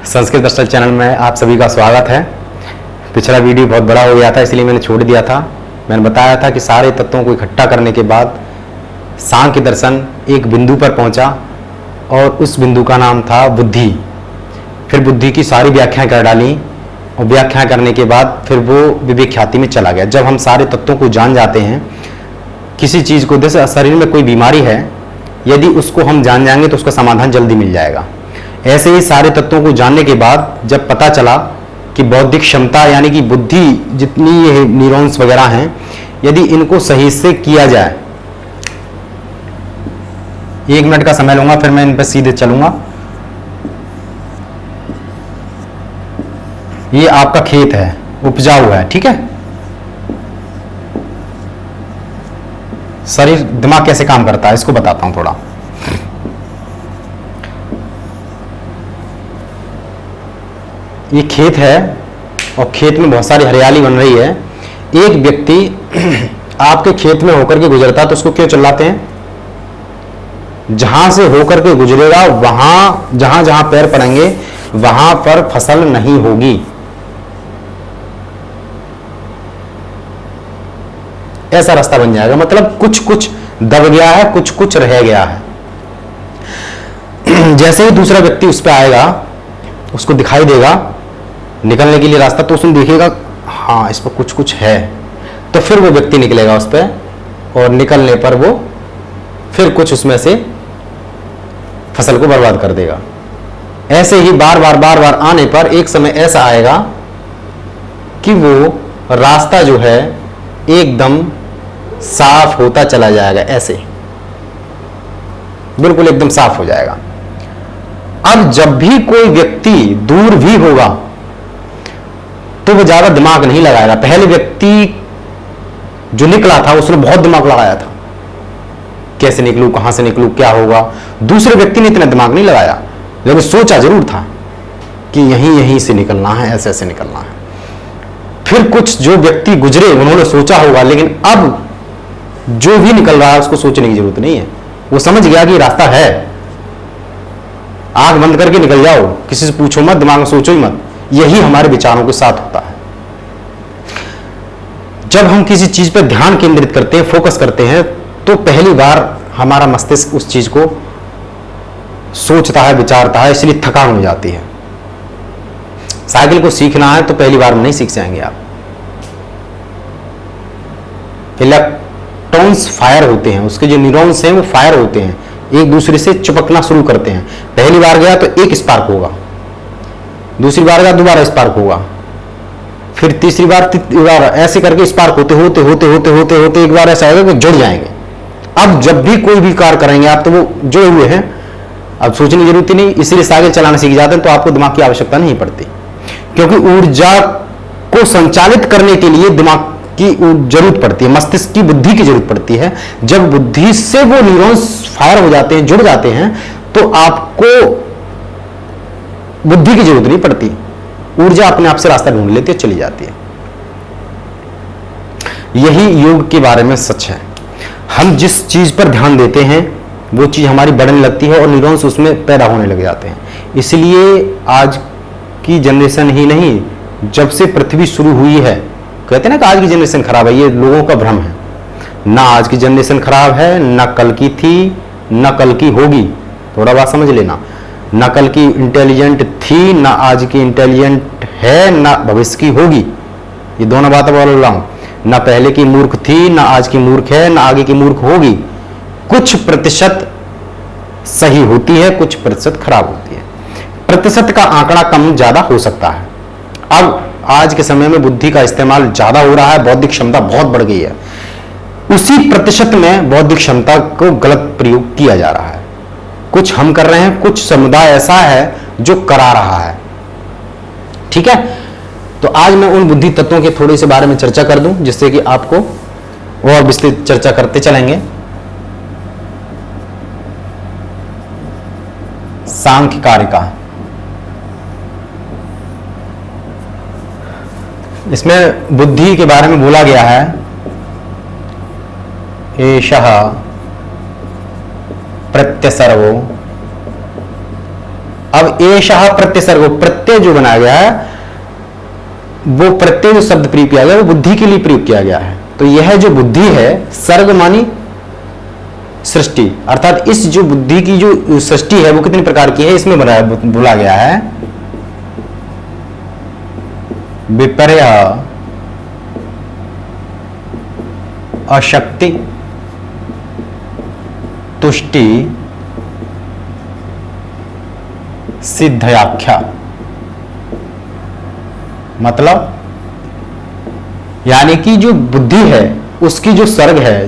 Sanskrit stall channel में आप सभी का स्वागत है। पिछला वीडियो बहुत बड़ा हो गया था, इसलिए मैंने छोड़ दिया था। मैंने बताया था कि सारे तत्वों को इकट्ठा करने के बाद सांख्य दर्शन एक बिंदु पर पहुंचा और उस बिंदु का नाम था बुद्धि। फिर बुद्धि की सारी व्याख्याएं कर डाली और व्याख्या करने के बाद फिर वो विवेक ख्याति में चला गया। जब हम सारे तत्वों को जान जाते हैं, किसी चीज़ को, जैसे शरीर में कोई बीमारी है, यदि उसको हम जान जाएंगे तो उसका समाधान जल्दी मिल जाएगा। ऐसे ही सारे तत्वों को जानने के बाद जब पता चला कि बौद्धिक क्षमता यानी कि बुद्धि जितनी ये न्यूरॉन्स वगैरह हैं, यदि इनको सही से किया जाए, 1 मिनट का समय लूंगा, फिर मैं इन पर सीधे चलूंगा। ये आपका खेत है, उपजाऊ है, ठीक है। शरीर दिमाग कैसे काम करता है इसको बताता हूं थोड़ा। ये खेत है और खेत में बहुत सारी हरियाली बन रही है। एक व्यक्ति आपके खेत में होकर के गुजरता है तो उसको क्यों चिल्लाते हैं? जहां से होकर के गुजरेगा वहां जहां जहां पैर पड़ेंगे वहां पर फसल नहीं होगी। ऐसा रास्ता बन जाएगा, मतलब कुछ कुछ दब गया है, कुछ कुछ रह गया है। जैसे ही दूसरा व्यक्ति उस पर आएगा, उसको दिखाई देगा निकलने के लिए रास्ता, तो उसने देखेगा हाँ इस पर कुछ कुछ है, तो फिर वो व्यक्ति निकलेगा उस पर और निकलने पर वो फिर कुछ उसमें से फसल को बर्बाद कर देगा। ऐसे ही बार बार आने पर एक समय ऐसा आएगा कि वो रास्ता जो है एकदम साफ होता चला जाएगा, ऐसे बिल्कुल एकदम साफ हो जाएगा। अब जब भी कोई व्यक्ति दूर भी होगा तो वो ज्यादा दिमाग नहीं लगाएगा। पहले व्यक्ति जो निकला था उसने बहुत दिमाग लगाया था, कैसे निकलूं, कहां से निकलूं, क्या होगा। दूसरे व्यक्ति ने इतना दिमाग नहीं लगाया, लेकिन सोचा जरूर था कि यहीं से निकलना है, ऐसे ऐसे निकलना है। फिर कुछ जो व्यक्ति गुजरे उन्होंने सोचा होगा, लेकिन अब जो भी निकल रहा है उसको सोचने की जरूरत नहीं है। वो समझ गया कि रास्ता है, आंख बंद करके निकल जाओ, किसी से पूछो मत, दिमाग में सोचो ही मत। यही हमारे विचारों के साथ होता है। जब हम किसी चीज पर ध्यान केंद्रित करते हैं, फोकस करते हैं, तो पहली बार हमारा मस्तिष्क उस चीज को सोचता है, विचारता है, इसलिए थकान हो जाती है। साइकिल को सीखना है तो पहली बार में नहीं सीख जाएंगे आप। इलेक्ट्रॉन्स फायर होते हैं, उसके जो न्यूरॉन्स हैं वो फायर होते हैं, एक दूसरे से चिपकना शुरू करते हैं। पहली बार गया तो एक स्पार्क होगा, दूसरी बार गया दोबारा स्पार्क होगा, फिर तीसरी बार ऐसे करके स्पार्क होते होते होते होते होते होते एक बार ऐसा आएगा कि जुड़ जाएंगे। अब जब भी कोई भी कार्य करेंगे आप तो वो जुड़े हुए हैं, अब सोचने की जरूरत ही नहीं। इसलिए साइकिल चलाना सीख जाते हैं तो आपको दिमाग की आवश्यकता नहीं पड़ती, क्योंकि ऊर्जा को संचालित करने के लिए दिमाग की जरूरत पड़ती है, मस्तिष्क की बुद्धि की जरूरत पड़ती है। जब बुद्धि से वो न्यूरॉन्स फायर हो जाते हैं, जुड़ जाते हैं, तो आपको बुद्धि की जरूरत नहीं पड़ती, ऊर्जा अपने आप से रास्ता ढूंढ लेती है, चली जाती है। यही योग के बारे में सच है। हम जिस चीज पर ध्यान देते हैं वो चीज हमारी बढ़ने लगती है और न्यूरॉन्स उसमें पैदा होने लग जाते हैं। इसलिए आज की जनरेशन ही नहीं, जब से पृथ्वी शुरू हुई है, कहते हैं ना कि आज की जनरेशन खराब है, ये लोगों का भ्रम है। ना आज की जनरेशन खराब है, ना कल की थी, ना कल की होगी। थोड़ा बात समझ लेना, ना कल की इंटेलिजेंट थी, ना आज की इंटेलिजेंट है, ना भविष्य की होगी। ये दोनों बातें बोल रहा हूं। ना पहले की मूर्ख थी, ना आज की मूर्ख है, ना आगे की मूर्ख होगी। कुछ प्रतिशत सही होती है, कुछ प्रतिशत खराब होती है। प्रतिशत का आंकड़ा कम ज्यादा हो सकता है। अब आज के समय में बुद्धि का इस्तेमाल ज्यादा हो रहा है, बौद्धिक क्षमता बहुत बढ़ गई है। उसी प्रतिशत में बौद्धिक क्षमता को गलत प्रयोग किया जा रहा है। कुछ हम कर रहे हैं, कुछ समुदाय ऐसा है जो करा रहा है, ठीक है। तो आज मैं उन बुद्धि तत्वों के थोड़े से बारे में चर्चा कर दूं, जिससे कि आपको और विस्तृत चर्चा करते चलेंगे। सांख्य कारिका, इसमें बुद्धि के बारे में बोला गया है, एषः प्रत्यसर्वो अब एषः प्रत्यय, प्रत्यय जो बनाया गया है, वो प्रत्यय जो शब्द प्रयोग किया गया वो बुद्धि के लिए प्रयोग किया गया है। तो यह जो बुद्धि है, सर्ग मानी सृष्टि, अर्थात इस जो बुद्धि की जो सृष्टि है वो कितने प्रकार की है, इसमें बोला गया है विपर्य, अशक्ति, तुष्टि, सिद्धयाख्या। मतलब यानी कि जो बुद्धि है उसकी जो सर्ग है,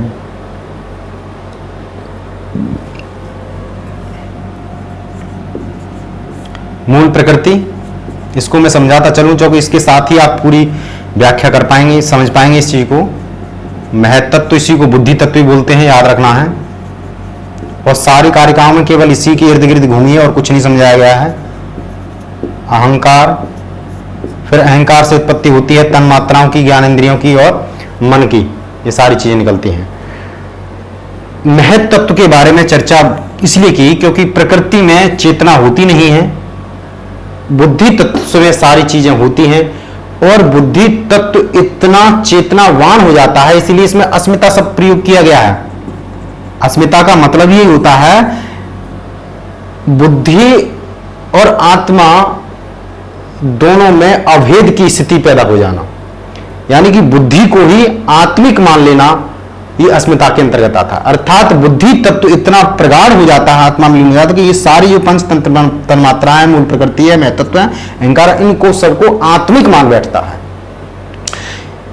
मूल प्रकृति, इसको मैं समझाता चलूं क्योंकि इसके साथ ही आप पूरी व्याख्या कर पाएंगे, समझ पाएंगे इस चीज को। महत्त्व इसी को बुद्धि तत्व भी बोलते हैं, याद रखना है। और सारी कारिकाओं में केवल इसी के इर्द गिर्द घूमिए और कुछ नहीं समझाया गया है। अहंकार, फिर अहंकार से उत्पत्ति होती है तन मात्राओं की, ज्ञानेंद्रियों की और मन की, ये सारी चीजें निकलती हैं। महत्व तत्व के बारे में चर्चा इसलिए की क्योंकि प्रकृति में चेतना होती नहीं है, बुद्धि तत्व में सारी चीजें होती हैं, और बुद्धि तत्व इतना चेतनावान हो जाता है, इसलिए इसमें अस्मिता शब्द प्रयोग किया गया है। अस्मिता का मतलब यही होता है बुद्धि और आत्मा दोनों में अभेद की स्थिति पैदा हो जाना, यानी कि बुद्धि को ही आत्मिक मान लेना, ये अस्मिता के अंतर्गत आता है। अर्थात बुद्धि तत्व इतना प्रगाढ़ हो जाता है, आत्मा में लीन हो जाता है कि ये सारी जो पंच तन्मात्राएं, मूल प्रकृति है, महत्त्व है, अहंकार, इनको सबको आत्मिक मान बैठता है।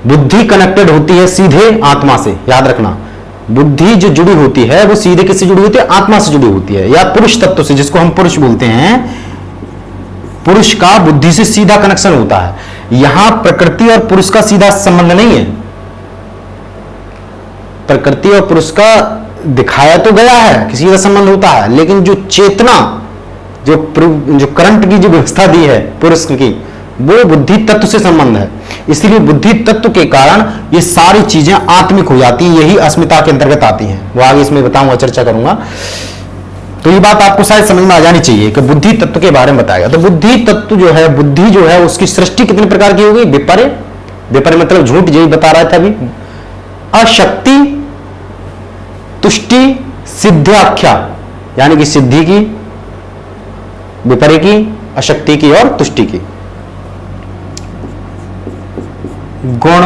बुद्धि कनेक्टेड होती है सीधे आत्मा से, याद रखना। बुद्धि जो जुड़ी होती है वो सीधे किससे जुड़ी होती है, आत्मा से जुड़ी होती है, या पुरुष तत्व से, जिसको हम पुरुष बोलते हैं। पुरुष का बुद्धि से सीधा कनेक्शन होता है। यहां प्रकृति और पुरुष का सीधा संबंध नहीं है। प्रकृति और पुरुष का दिखाया तो गया है कि सीधा संबंध होता है, लेकिन जो चेतना, जो करंट की जो व्यवस्था दी है पुरुष की, वो बुद्धि तत्व से संबंध है। इसलिए बुद्धि तत्व के कारण ये सारी चीजें आत्मिक हो जाती हैं, यही अस्मिता के अंतर्गत आती हैं। वो आगे इसमें बताऊंगा, चर्चा करूंगा। तो ये बात आपको शायद समझ में आ जानी चाहिए कि बुद्धि तत्व के बारे में बताएगा। तो बुद्धि तत्व जो है, बुद्धि जो है, उसकी सृष्टि कितने प्रकार की होगी, विपर्य, विपर्य मतलब झूठ, यही बता रहा था अभी। अशक्ति, तुष्टि, सिद्ध्याख्या, यानी कि सिद्धि की, विपर्य की, अशक्ति की और तुष्टि की। गुण,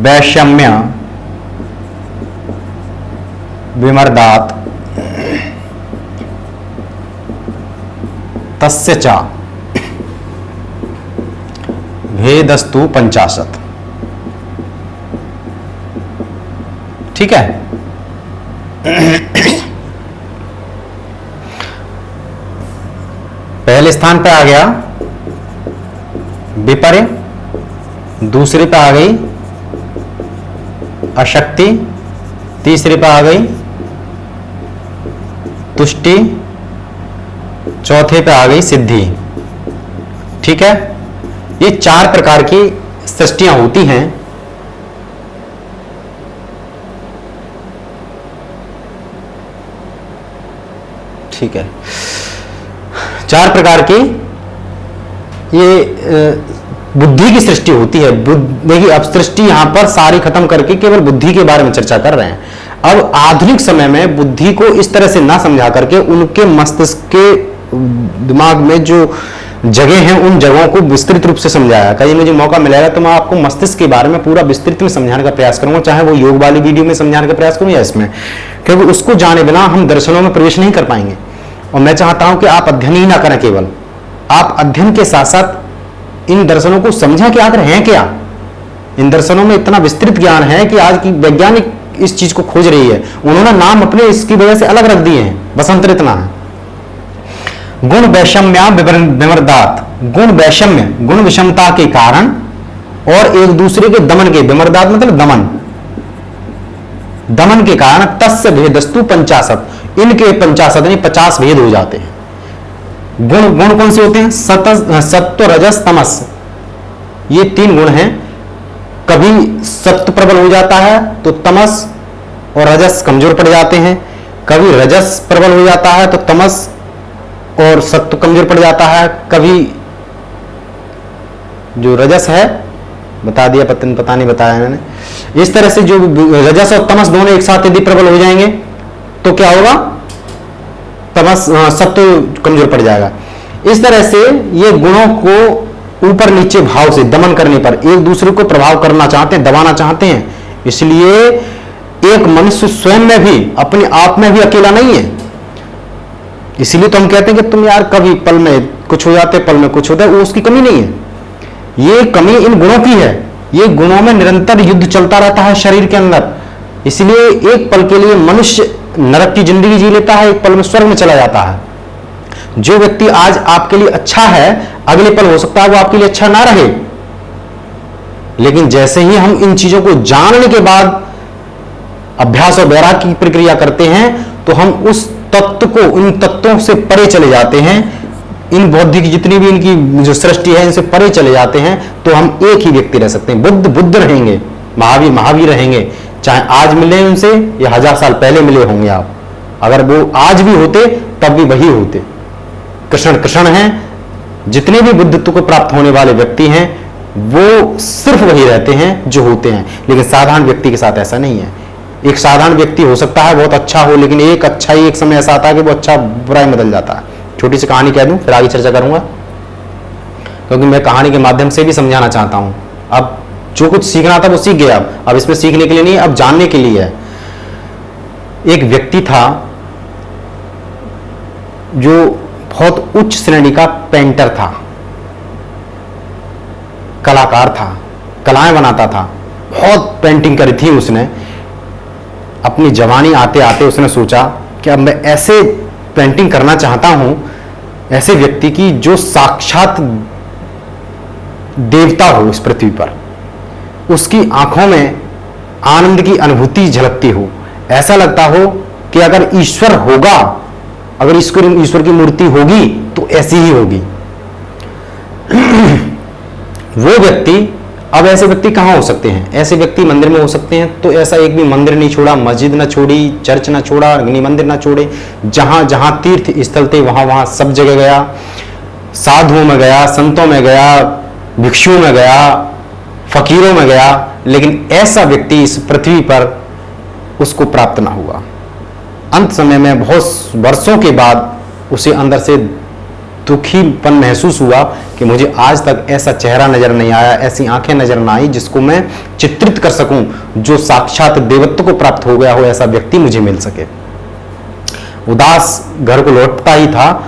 वैषम्य, विमर्दात, तस्य च भेदस्तु 50। ठीक है। पहले स्थान पे आ गया विपर्य, दूसरे पे आ गई अशक्ति, तीसरे पे आ गई तुष्टि, चौथे पे आ गई सिद्धि। ठीक है। ये 4 प्रकार की सृष्टियां होती हैं। ठीक है, 4 प्रकार की ये बुद्धि की सृष्टि होती है। देखिए, अब सृष्टि यहां पर सारी खत्म करके केवल बुद्धि के बारे में चर्चा कर रहे हैं। अब आधुनिक समय में बुद्धि को इस तरह से ना समझा करके उनके मस्तिष्क के दिमाग में जो जगह हैं, उन जगहों को विस्तृत रूप से समझाया। कहीं मुझे मौका मिलेगा तो मैं आपको मस्तिष्क के बारे में पूरा विस्तृत में समझाने का प्रयास करूंगा, चाहे वो योग वाली वीडियो में समझाने का प्रयास करूं या इसमें, क्योंकि उसको जाने बिना हम दर्शनों में प्रवेश नहीं कर पाएंगे। और मैं चाहता हूं कि आप अध्ययन ही ना करें, केवल आप अध्ययन के साथ साथ इन दर्शनों को समझें कि आखिर हैं क्या। इन दर्शनों में इतना विस्तृत ज्ञान है कि आज की वैज्ञानिक इस चीज को खोज रही है। उन्होंने नाम अपने इसकी वजह से अलग रख दिए हैं, बसंतर इतना है। गुण वैषम्या विमर्दात, गुण वैषम्य, गुण विषमता के कारण और एक दूसरे के दमन के, विमर्दात मतलब दमन, दमन के कारण तस्य भेदस्तु 50, इनके 50 यानी 50 भेद हो जाते हैं। गुण कौन से होते हैं, सत्व, रजस, तमस, ये 3 गुण हैं। कभी सत्व प्रबल हो जाता है तो तमस और रजस कमजोर पड़ जाते हैं, कभी रजस प्रबल हो जाता है तो तमस और सत्व कमजोर पड़ जाता है। कभी जो रजस है, बता दिया, पता नहीं बताया मैंने। इस तरह से जो रजस और तमस दोनों एक साथ यदि प्रबल हो जाएंगे तो क्या होगा, तमस सत्व कमजोर पड़ जाएगा। इस तरह से ये गुणों को ऊपर नीचे भाव से दमन करने पर एक दूसरे को प्रभाव करना चाहते हैं, दबाना चाहते हैं। इसलिए एक मनुष्य स्वयं में भी, अपने आप में भी अकेला नहीं है। इसलिए तो हम कहते हैं कि तुम यार कभी पल में कुछ हो जाते, पल में कुछ होता है, वो उसकी कमी नहीं है, ये कमी इन गुणों की है। ये गुणों में निरंतर युद्ध चलता रहता है शरीर के अंदर। इसलिए एक पल के लिए मनुष्य नरक की जिंदगी जी लेता है, एक पल में स्वर्ग में चला जाता है। जो व्यक्ति आज आपके लिए अच्छा है, अगले पल हो सकता है वो आपके लिए अच्छा ना रहे। लेकिन जैसे ही हम इन चीजों को जानने के बाद अभ्यास और वैराग्य की प्रक्रिया करते हैं तो हम उस तत्व को, उन तत्वों से परे चले जाते हैं, इन बौद्धिक जितनी भी इनकी जो सृष्टि है इनसे परे चले जाते हैं, तो हम एक ही व्यक्ति रह सकते हैं। बुद्ध बुद्ध रहेंगे, महावीर महावीर रहेंगे, चाहे आज मिले उनसे या 1000 साल पहले मिले होंगे आप। अगर वो आज भी होते तब भी वही होते। कृष्ण कृष्ण हैं। जितने भी बुद्धत्व को प्राप्त होने वाले व्यक्ति हैं वो सिर्फ वही रहते हैं जो होते हैं। लेकिन साधारण व्यक्ति के साथ ऐसा नहीं है। एक साधारण व्यक्ति हो सकता है बहुत अच्छा हो, लेकिन एक अच्छा ही एक समय ऐसा आता है कि वो अच्छा बुराई में बदल जाता है। छोटी सी कहानी कह दूं, फिर आगे चर्चा करूंगा, क्योंकि मैं कहानी के माध्यम से भी समझाना चाहता हूं। अब जो कुछ सीखना था वो सीख गया, अब इसमें सीखने के लिए नहीं, अब जानने के लिए है। एक व्यक्ति था जो बहुत उच्च श्रेणी का पेंटर था, कलाकार था, कलाएं बनाता था, बहुत पेंटिंग करी थी उसने। अपनी जवानी आते आते उसने सोचा कि अब मैं ऐसे पेंटिंग करना चाहता हूं, ऐसे व्यक्ति की जो साक्षात देवता हो इस पृथ्वी पर, उसकी आंखों में आनंद की अनुभूति झलकती हो, ऐसा लगता हो कि अगर ईश्वर होगा, अगर ईश्वर की मूर्ति होगी तो ऐसी ही होगी। वो व्यक्ति, अब ऐसे व्यक्ति कहां हो सकते हैं? ऐसे व्यक्ति मंदिर में हो सकते हैं। तो ऐसा एक भी मंदिर नहीं छोड़ा, मस्जिद ना छोड़ी, चर्च ना छोड़ा, अग्नि मंदिर ना छोड़े, जहां जहां तीर्थ स्थल थे वहां वहां सब जगह गया, साधुओं में गया, संतों में गया, भिक्षुओं में गया, फकीरों में गया, लेकिन ऐसा व्यक्ति इस पृथ्वी पर उसको प्राप्त ना हुआ। अंत समय में बहुत वर्षों के बाद उसे अंदर से दुखीपन महसूस हुआ कि मुझे आज तक ऐसा चेहरा नजर नहीं आया, ऐसी आंखें नजर ना आई जिसको मैं चित्रित कर सकूं, जो साक्षात देवत्व को प्राप्त हो गया हो, ऐसा व्यक्ति मुझे मिल सके। उदास घर को लौटता ही था,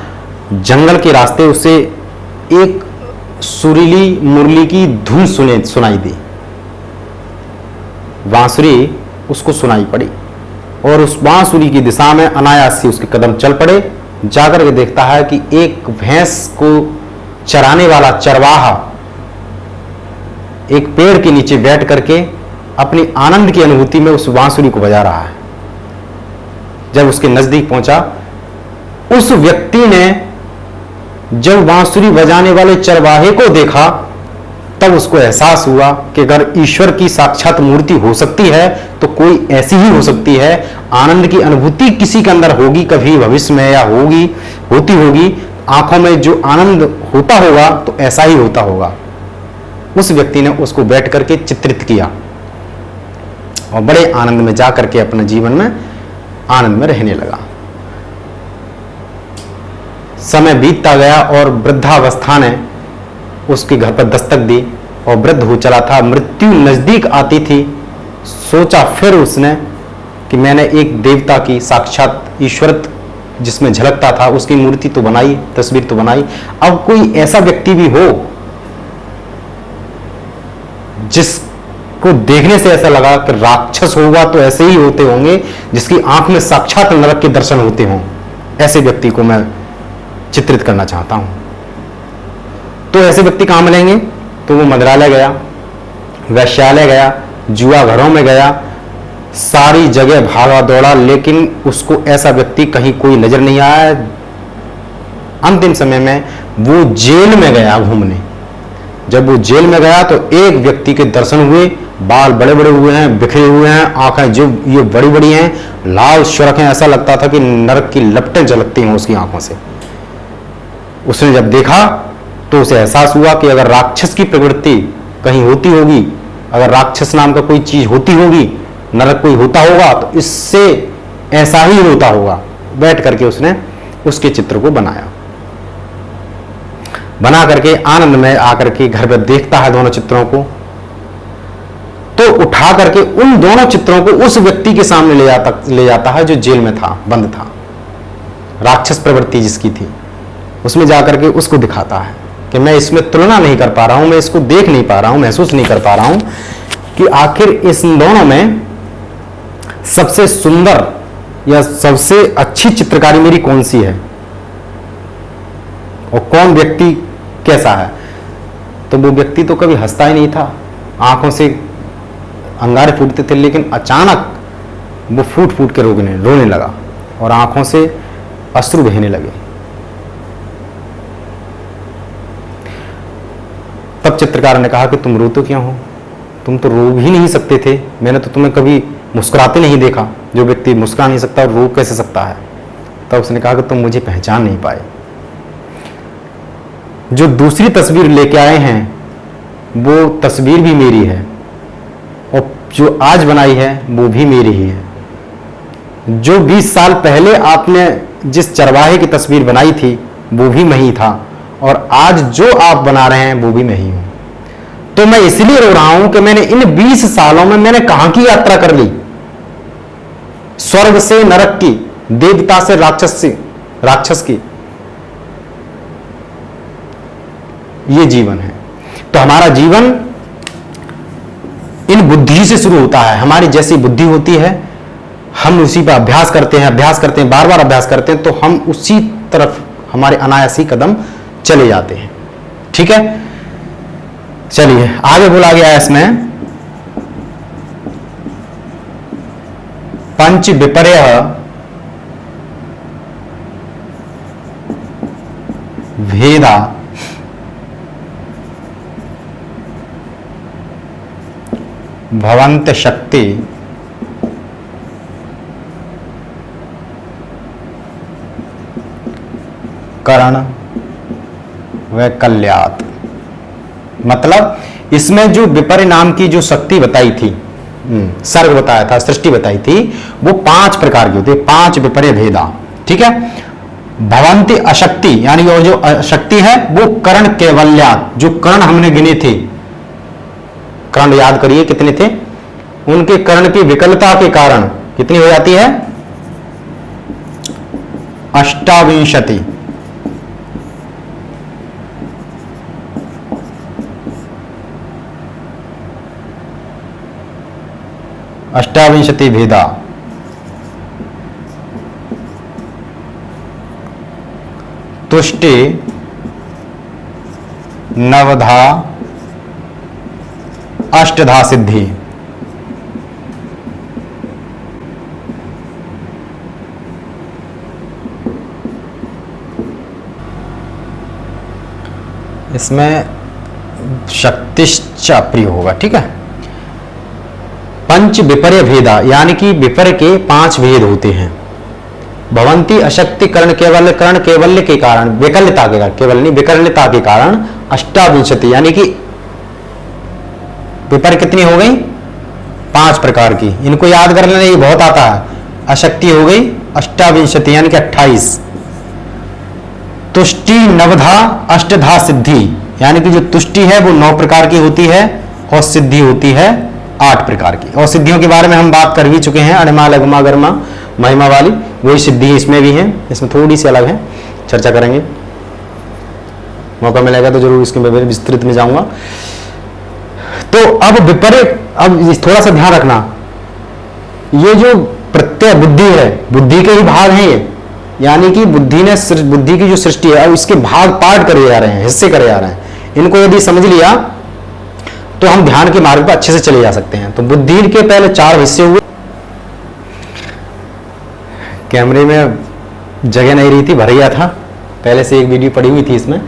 जंगल के रास्ते उसे एक सुरीली मुरली की धुन सुनाई दी। बांसुरी उसको सुनाई पड़ी और उस बांसुरी की दिशा में अनायास ही उसके कदम चल पड़े। जाकर के देखता है कि एक भैंस को चराने वाला चरवाहा एक पेड़ के नीचे बैठ करके अपनी आनंद की अनुभूति में उस बांसुरी को बजा रहा है। जब उसके नजदीक पहुंचा, उस व्यक्ति ने जब बांसुरी बजाने वाले चरवाहे को देखा, तब उसको एहसास हुआ कि अगर ईश्वर की साक्षात मूर्ति हो सकती है तो कोई ऐसी ही हो सकती है। आनंद की अनुभूति किसी के अंदर होगी कभी भविष्य में, या होती होगी, आंखों में जो आनंद होता होगा तो ऐसा ही होता होगा। उस व्यक्ति ने उसको बैठ करके चित्रित किया और बड़े आनंद में जा करके अपने जीवन में आनंद में रहने लगा। समय बीतता गया और वृद्धावस्था ने उसके घर पर दस्तक दी और वृद्ध हो चला था, मृत्यु नजदीक आती थी। सोचा फिर उसने कि मैंने एक देवता की साक्षात ईश्वर जिसमें झलकता था उसकी मूर्ति तो बनाई, तस्वीर तो बनाई, अब कोई ऐसा व्यक्ति भी हो जिसको देखने से ऐसा लगा कि राक्षस होगा तो ऐसे ही होते होंगे, जिसकी आंख में साक्षात नरक के दर्शन होते हों, ऐसे व्यक्ति को मैं चित्रित करना चाहता हूं। तो ऐसे व्यक्ति कहां मिलेंगे? तो वो मंदिरालय गया, वैश्यालय गया, जुआ घरों में गया, सारी जगह भागा दौड़ा, लेकिन उसको ऐसा व्यक्ति कहीं कोई नजर नहीं आया। अंतिम समय में वो जेल में गया घूमने। जब वो जेल में गया तो एक व्यक्ति के दर्शन हुए, बाल बड़े बड़े हुए हैं, बिखरे हुए हैं, आंखें जो ये बड़ी बड़ी हैं, लाल सुर्ख हैं, ऐसा लगता था कि नरक की लपटें झलकती हैं उसकी आंखों से। उसने जब देखा तो उसे एहसास हुआ कि अगर राक्षस की प्रवृत्ति कहीं होती होगी, अगर राक्षस नाम का कोई चीज होती होगी, नरक कोई होता होगा, तो इससे ऐसा ही होता होगा। बैठ करके उसने उसके चित्र को बनाया, बना करके आनंद में आकर के घर पर देखता है दोनों चित्रों को, तो उठा करके उन दोनों चित्रों को उस व्यक्ति के सामने ले जाता है जो जेल में था, बंद था, राक्षस प्रवृत्ति जिसकी थी। उसमें जाकर के उसको दिखाता है कि मैं इसमें तुलना नहीं कर पा रहा हूं, मैं इसको देख नहीं पा रहा हूं, महसूस नहीं कर पा रहा हूं कि आखिर इस दोनों में सबसे सुंदर या सबसे अच्छी चित्रकारी मेरी कौन सी है और कौन व्यक्ति कैसा है। तो वो व्यक्ति तो कभी हंसता ही नहीं था, आंखों से अंगारे फूटते थे, लेकिन अचानक वो फूट फूट के रोने लगा और आंखों से अश्रु बहने लगे। तब चित्रकार ने कहा कि तुम रोते क्यों हो, तुम तो रो ही नहीं सकते थे, मैंने तो तुम्हें कभी मुस्कुराते नहीं देखा, जो व्यक्ति मुस्कुरा नहीं सकता और रो कैसे सकता है। तब उसने कहा कि तुम मुझे पहचान नहीं पाए, जो दूसरी तस्वीर लेके आए हैं वो तस्वीर भी मेरी है और जो आज बनाई है वो भी मेरी ही है। जो 20 साल पहले आपने जिस चरवाहे की तस्वीर बनाई थी वो भी मैं ही था और आज जो आप बना रहे हैं वो भी मैं ही हूं। तो मैं इसलिए रो रहा हूं कि मैंने इन 20 सालों में मैंने कहां की यात्रा कर ली, स्वर्ग से नरक की, देवता से राक्षस की। ये जीवन है। तो हमारा जीवन इन बुद्धि से शुरू होता है। हमारी जैसी बुद्धि होती है हम उसी पर अभ्यास करते हैं, बार बार अभ्यास करते हैं, तो हम उसी तरफ हमारे अनायासी कदम चले जाते हैं। ठीक है, चलिए आगे बोला गया है इसमें, पंच विपर्य भेदा भवंत शक्ति करण वैकल्यात। मतलब इसमें जो विपर्य नाम की जो शक्ति बताई थी, सर्ग बताया था, सृष्टि बताई थी, वो 5 प्रकार की होती है, 5 विपर्य भेदा। ठीक है, भवंती अशक्ति यानी वो जो अशक्ति है वो कर्ण कैवल्यात, जो कर्ण हमने गिने थे, कर्ण याद करिए कितने थे, उनके कर्ण की विकलता के कारण कितनी हो जाती है, 28। अष्टाविंशति भेदा। तुष्टि नवधा अष्टधा सिद्धि। इसमें शक्तिश्च प्रयोग होगा। ठीक है, पंच विपर्य भेदा यानी कि विपर्य के 5 भेद होते हैं। भवंती अशक्ति कर्ण कैवल्य के कारण, विकल्यता के कारण, केवल नहीं विकल्यता के कारण अष्टाविंशति यानी कि विपर्य कितनी हो गई, 5 प्रकार की। इनको याद कर लेना, ये बहुत आता है। अशक्ति हो गई अष्टाविंशति यानी कि 28। तुष्टि नवधा अष्टधा सिद्धि यानी कि जो तुष्टि है वो 9 प्रकार की होती है और सिद्धि होती है 8 प्रकार की। और सिद्धियों के बारे में हम बात कर भी चुके हैं, अणिमा लघुमा गर्मा महिमा वाली, वही सिद्धि इसमें भी है, इसमें थोड़ी सी अलग है, चर्चा करेंगे, मौका मिलेगा तो जरूर इसके विस्तृत में जाऊंगा। तो अब विपर्य, अब थोड़ा सा ध्यान रखना, ये जो प्रत्यय बुद्धि है, बुद्धि के ही भाग हैं ये, यानी कि बुद्धि की जो सृष्टि है, अब इसके भाग पार्ट करे जा रहे हैं, हिस्से करे जा रहे हैं। इनको यदि समझ लिया तो हम ध्यान के मार्ग पर अच्छे से चले जा सकते हैं। तो बुद्धि के पहले 4 हिस्से हुए। कैमरे में जगह नहीं रही थी, भर गया था, पहले से एक वीडियो पड़ी हुई थी, इसमें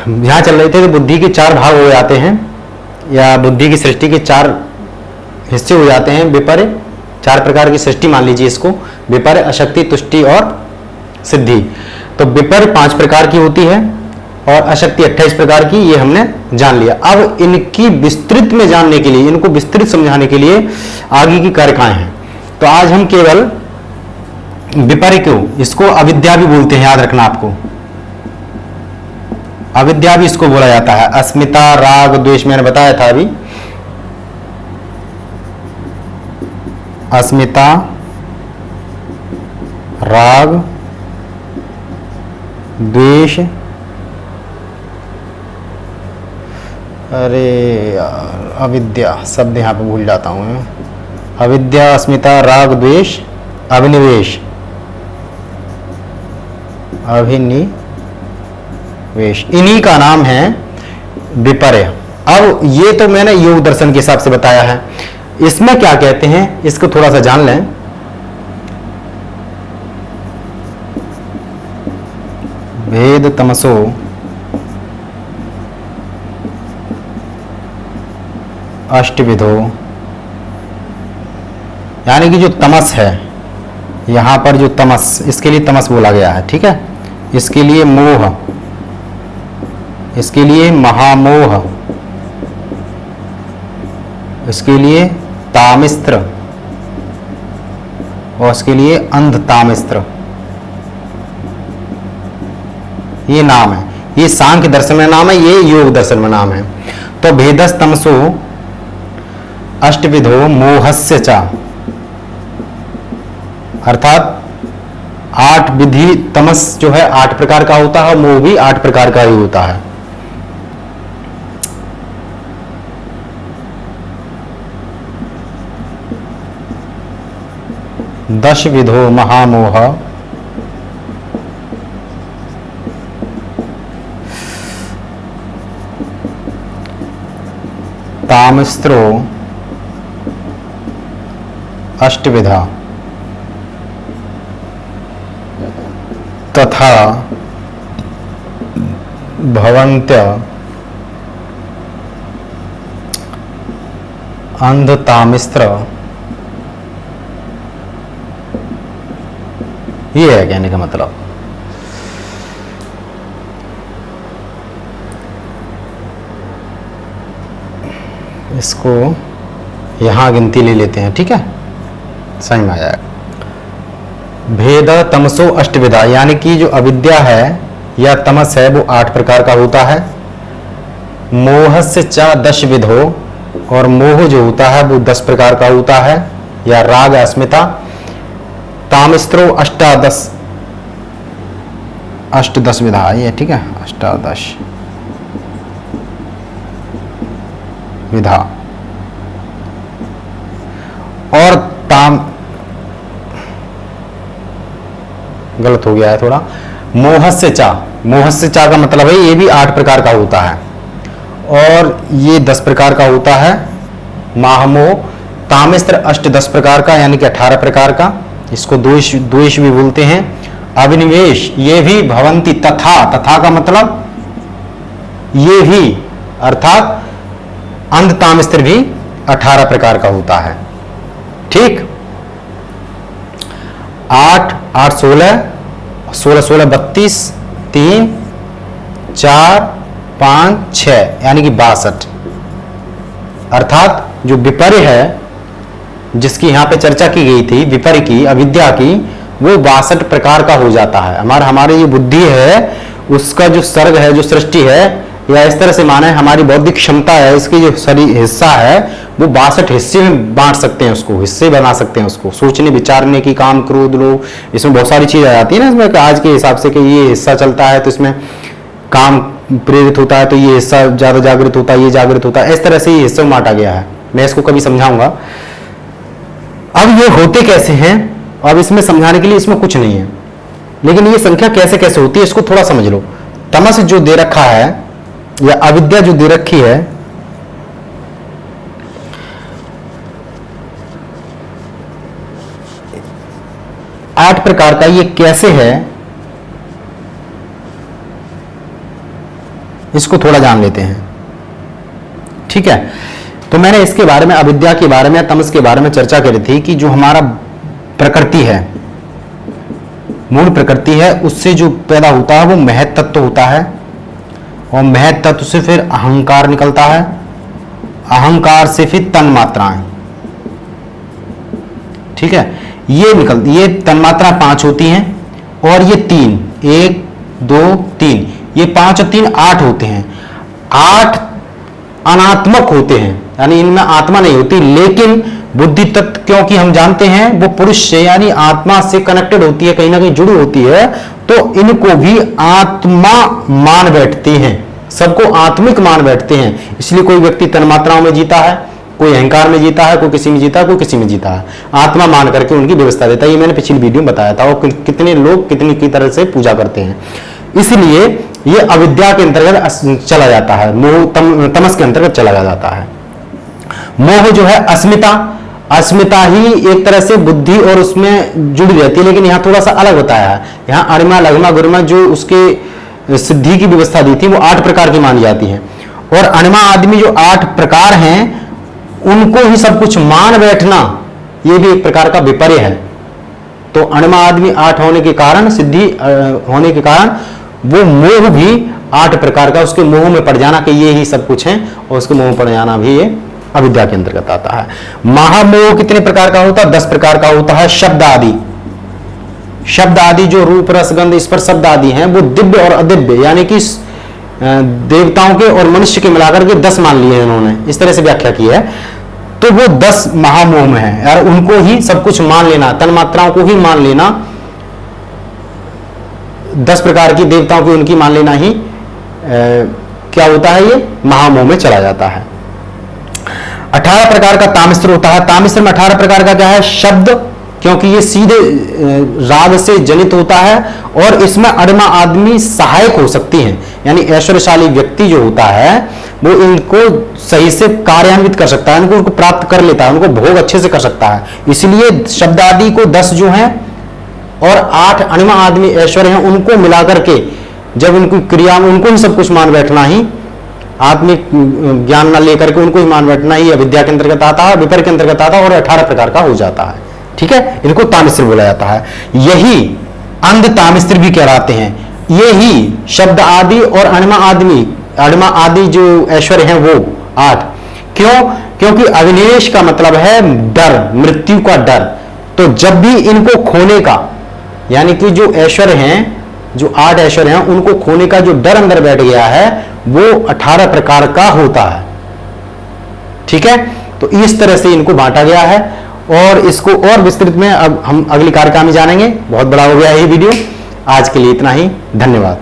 यहां चल रहे थे। तो बुद्धि के 4 भाग हो जाते हैं। या बुद्धि की सृष्टि के 4 हिस्से हो जाते हैं। विपर्य, 4 प्रकार की सृष्टि मान लीजिए इसको, विपर्य, अशक्ति, तुष्टि और सिद्धि। तो विपर्य 5 प्रकार की होती है और अशक्ति 28 प्रकार की, ये हमने जान लिया। अब इनकी विस्तृत में जानने के लिए, इनको विस्तृत समझाने के लिए आगे की कारिकाएं हैं। तो आज हम केवल विपर्य को, इसको अविद्या भी बोलते हैं, याद रखना आपको, अविद्या भी इसको बोला जाता है। अस्मिता, राग, द्वेष मैंने बताया था अभी। अस्मिता, राग, द्वेष, अरे यार अविद्या शब्द यहाँ पे भूल जाता हूँ मैं। अविद्या, अस्मिता, राग, द्वेष, अभिनिवेश, अभिनिवेश, इन्हीं का नाम है विपर्य। अब ये तो मैंने योग दर्शन के हिसाब से बताया है, इसमें क्या कहते हैं इसको थोड़ा सा जान लें। भेद तमसो अष्टविधो, यानी कि जो तमस है, यहां पर जो तमस, इसके लिए तमस बोला गया है, ठीक है। इसके लिए मोह, इसके लिए महामोह, इसके लिए तामिस्त्र और इसके लिए अंध तामिस्त्र, ये नाम है। ये सांख्य दर्शन में नाम है, ये योग दर्शन में नाम है। तो भेदस तमसो अष्टविधो मोहस्य च, अर्थात 8 विधि, तमस जो है 8 प्रकार का होता है, मोह भी 8 प्रकार का ही होता है। दश विधो महामोह, तामस्त्रो अष्टविधा, तथा भवन्त्य अंधतामिस्त्र, ये है कहने का मतलब। इसको यहां गिनती ले लेते हैं, ठीक है, सही में आ जाएगा। भेद तमसो अष्टविधा, यानी कि जो अविद्या है या तमस है वो 8 प्रकार का होता है। मोहस्य च 10 विधो, और मोह जो होता है वो 10 प्रकार का होता है, या राग, अस्मिता। तामिस्त्रो अष्टादश, 8-10 विधा, ये ठीक है, 18 विधा। और ताम, गलत हो गया है थोड़ा, मोहस्य चा, मोहस्य चा का मतलब है ये भी 8 प्रकार का होता है, और ये 10 प्रकार का होता है। महामोह, तामिस्त्र 8-10 प्रकार का, यानी कि 18 प्रकार का, इसको द्वेष, द्वेष भी बोलते हैं। अभिनिवेश, ये भी भवंती, तथा, तथा का मतलब ये भी, अर्थात अंध तामिस्त्र भी 18 प्रकार का होता है, ठीक। 8, 8, 16, 16, 16, 32, 3, 4, 5, 6, यानी कि 62। अर्थात जो विपर्य है, जिसकी यहां पे चर्चा की गई थी, विपर्य की, अविद्या की, वो 62 प्रकार का हो जाता है। हमारी ये बुद्धि है, उसका जो सर्ग है, जो सृष्टि है, या इस तरह से माने हमारी बौद्धिक क्षमता है, इसकी जो शरीर हिस्सा है वो 62 हिस्से में बांट सकते हैं, उसको हिस्से बना सकते हैं, उसको सोचने विचारने की, काम, क्रोध, लोभ, इसमें बहुत सारी चीज आ जाती है ना इसमें। आज के हिसाब से कि ये हिस्सा चलता है तो इसमें काम प्रेरित होता है, तो ये हिस्सा ज्यादा जागृत होता है, ये जागृत होता है, इस तरह से ये हिस्सा बांटा गया है। मैं इसको कभी समझाऊंगा। अब ये होते कैसे हैं, अब इसमें समझाने के लिए इसमें कुछ नहीं है, लेकिन ये संख्या कैसे कैसे होती है इसको थोड़ा समझ लो। तमस जो दे रखा है या अविद्या जो दे रखी है, आठ प्रकार का, ये कैसे है इसको थोड़ा जान लेते हैं, ठीक है। तो मैंने इसके बारे में, अविद्या के बारे में, तमस के बारे में चर्चा करी थी कि जो हमारा प्रकृति है, मूल प्रकृति है, उससे जो पैदा होता है वो महत तत्व होता है, और महत तत्व से फिर अहंकार निकलता है, अहंकार से फिर तन्मात्राएं, ठीक है। ये तन्मात्रा 5 होती हैं, और ये 3, 1 2 3, ये 5 और 3 8 होते हैं। 8 अनात्मक होते हैं, यानी इनमें आत्मा नहीं होती, लेकिन बुद्धि तत्व क्योंकि हम जानते हैं वो पुरुष से यानी आत्मा से कनेक्टेड होती है, कहीं ना कहीं जुड़ी होती है, तो इनको भी आत्मा मान बैठते हैं, सबको आत्मिक मान बैठते हैं। इसलिए कोई व्यक्ति तन्मात्राओं में जीता है, कोई अहंकार में जीता है, कोई किसी में जीता है, कोई किसी में जीता है, आत्मा मान करके उनकी व्यवस्था देता है। ये मैंने पिछली वीडियो में बताया था, और कितने लोग कितनी की तरह से पूजा करते हैं। इसलिए ये अविद्या के अंतर्गत चला जाता है, मोह तमस के अंतर्गत चला जाता है। मोह जो है अस्मिता, अस्मिता ही एक तरह से बुद्धि और उसमें जुड़ी रहती है, लेकिन यहाँ थोड़ा सा अलग बताया है। यहाँ अणिमा लघिमा गुरिमा जो उसके सिद्धि की व्यवस्था दी थी वो 8 प्रकार की मानी जाती है, और अणिमा आदमी जो 8 प्रकार हैं उनको ही सब कुछ मान बैठना, ये भी एक प्रकार का विपर्य है। तो अणिमा आदमी 8 होने के कारण, सिद्धि होने के कारण वो मोह भी 8 प्रकार का, उसके मोह में पड़ जाना कि ये ही सब कुछ है, और उसके मोह में पड़ जाना भी ये अविद्या के अंतर्गत आता है। महामोह कितने प्रकार का होता है? 10 प्रकार का होता है। शब्द आदि, शब्द आदि जो रूप रस गंध स्पर्श शब्द आदि हैं वो दिव्य और अदिव्य यानी कि देवताओं के और मनुष्य के मिलाकर के 10 मान लिए हैं इन्होंने, इस तरह से व्याख्या की है। तो वो 10 महामोह में है यार, उनको ही सब कुछ मान लेना, तन्मात्राओं को ही मान लेना, 10 प्रकार की देवताओं की उनकी मान लेना ही क्या होता है, ये महामोह में चला जाता है। 18 प्रकार का तामिश्र होता है। तामिश्र में 18 प्रकार का क्या है? शब्द, क्योंकि ये सीधे राग से जनित होता है, और इसमें अणिमा आदमी सहायक हो सकती हैं, यानी ऐश्वर्यशाली व्यक्ति जो होता है वो इनको सही से कार्यान्वित कर सकता है, इनको प्राप्त कर लेता है, उनको भोग अच्छे से कर सकता है। इसलिए शब्द आदि को 10 जो हैं और 8 अणिमा आदमी ऐश्वर्य हैं, उनको मिलाकर के जब उनकी क्रिया में उनको ही सब कुछ मान बैठना ही, आत्मिक ज्ञान न लेकर के उनको ही मान बैठना ही अविद्या के अंतर्गत आता है, विपर के अंतर्गत आता है, और 18 प्रकार का हो जाता है। ठीक है, इनको तामिश्र बोला जाता है। यही अंध तामिश्र भी कहलाते हैं। यही शब्द आदि और अणिमा आदि जो ऐश्वर्य हैं वो 8। क्यों? क्योंकि अविनिवेश का मतलब है डर, मृत्यु का डर। तो जब भी इनको खोने का, यानी कि जो ऐश्वर्य हैं, जो 8 ऐश्वर्य हैं, उनको खोने का जो डर अंदर बैठ गया है वो 18 प्रकार का होता है। ठीक है, तो इस तरह से इनको बांटा गया है, और इसको और विस्तृत में अब हम अगली कार्यक्रम में जानेंगे। बहुत बड़ा हो गया है ये वीडियो, आज के लिए इतना ही, धन्यवाद।